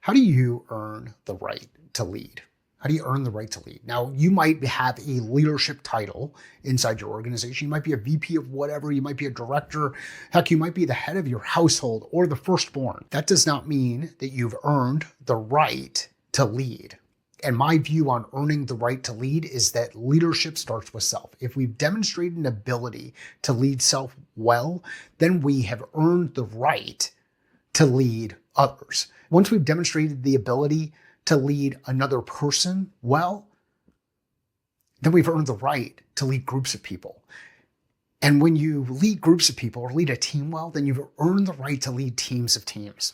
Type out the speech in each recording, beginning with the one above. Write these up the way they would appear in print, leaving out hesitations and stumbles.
How do you earn the right to lead? How do you earn the right to lead? Now, you might have a leadership title inside your organization. You might be a VP of whatever. You might be a director. Heck, you might be the head of your household or the firstborn. That does not mean that you've earned the right to lead. And my view on earning the right to lead is that leadership starts with self. If we've demonstrated an ability to lead self well, then we have earned the right to lead others. Once we've demonstrated the ability to lead another person well, then we've earned the right to lead groups of people. And when you lead groups of people or lead a team well, then you've earned the right to lead teams of teams.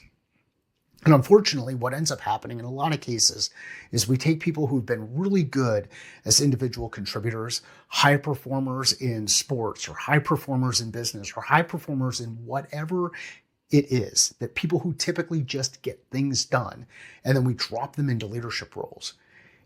And unfortunately, what ends up happening in a lot of cases is we take people who've been really good as individual contributors, high performers in sports or high performers in business or high performers in whatever it is, that people who typically just get things done, and then we drop them into leadership roles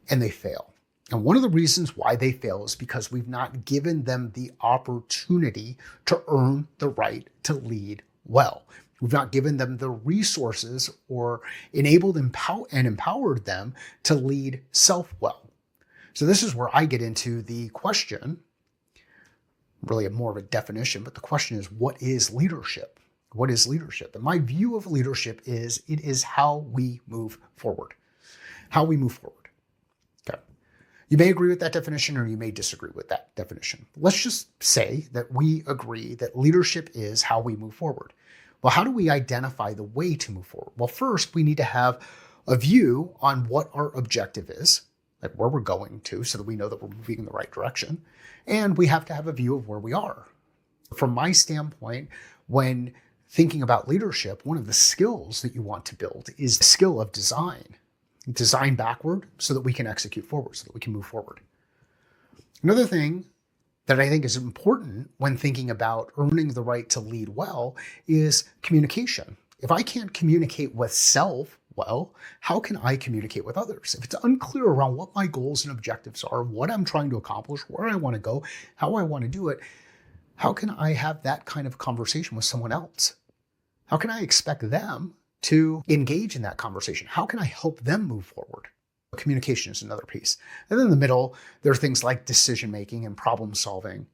and they fail. And one of the reasons why they fail is because we've not given them the opportunity to earn the right to lead well. We've not given them the resources or enabled and empowered them to lead self well. So this is where I get into the question, really more of a definition, but the question is, what is leadership? What is leadership? And my view of leadership is it is how we move forward. How we move forward. Okay. You may agree with that definition or you may disagree with that definition. Let's just say that we agree that leadership is how we move forward. Well, how do we identify the way to move forward? Well, first, we need to have a view on what our objective is, like where we're going to, so that we know that we're moving in the right direction. And we have to have a view of where we are. From my standpoint, when thinking about leadership, one of the skills that you want to build is the skill of design. Design backward so that we can execute forward, so that we can move forward. Another thing that I think is important when thinking about earning the right to lead well is communication. If I can't communicate with self well, how can I communicate with others? If it's unclear around what my goals and objectives are, what I'm trying to accomplish, where I want to go, how I want to do it, how can I have that kind of conversation with someone else? How can I expect them to engage in that conversation? How can I help them move forward? Communication is another piece. And then in the middle, there are things like decision-making and problem solving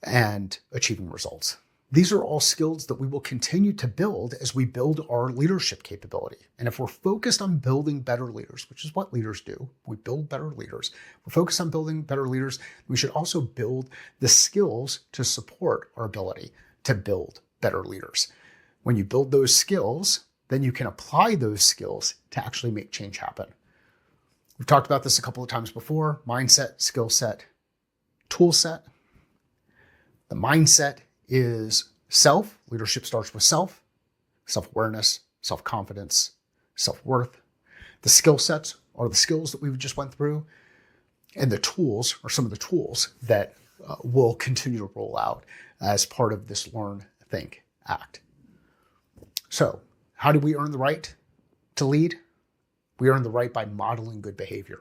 and achieving results. These are all skills that we will continue to build as we build our leadership capability. And if we're focused on building better leaders, which is what leaders do, we build better leaders. We're focused on building better leaders. We should also build the skills to support our ability to build better leaders. When you build those skills, then you can apply those skills to actually make change happen. We've talked about this a couple of times before: mindset, skill set, tool set. The mindset is self. Leadership starts with self, self-awareness, self-confidence, self-worth. The skill sets are the skills that we just went through, and the tools are some of the tools that will continue to roll out as part of this learn, think, act. So how do we earn the right to lead? We earn the right by modeling good behavior,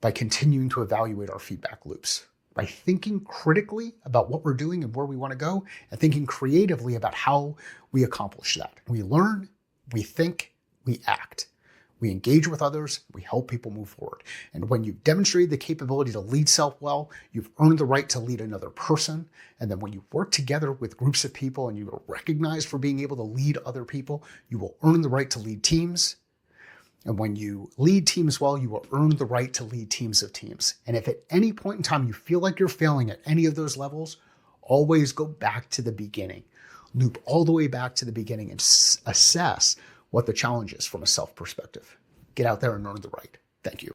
by continuing to evaluate our feedback loops, by thinking critically about what we're doing and where we want to go, and thinking creatively about how we accomplish that. We learn, we think, we act. We engage with others, we help people move forward. And when you've demonstrated the capability to lead self well, you've earned the right to lead another person. And then when you work together with groups of people and you are recognized for being able to lead other people, you will earn the right to lead teams. And when you lead teams well, you will earn the right to lead teams of teams. And if at any point in time you feel like you're failing at any of those levels, always go back to the beginning. Loop all the way back to the beginning and assess what the challenge is from a self perspective. Get out there and earn the right. Thank you.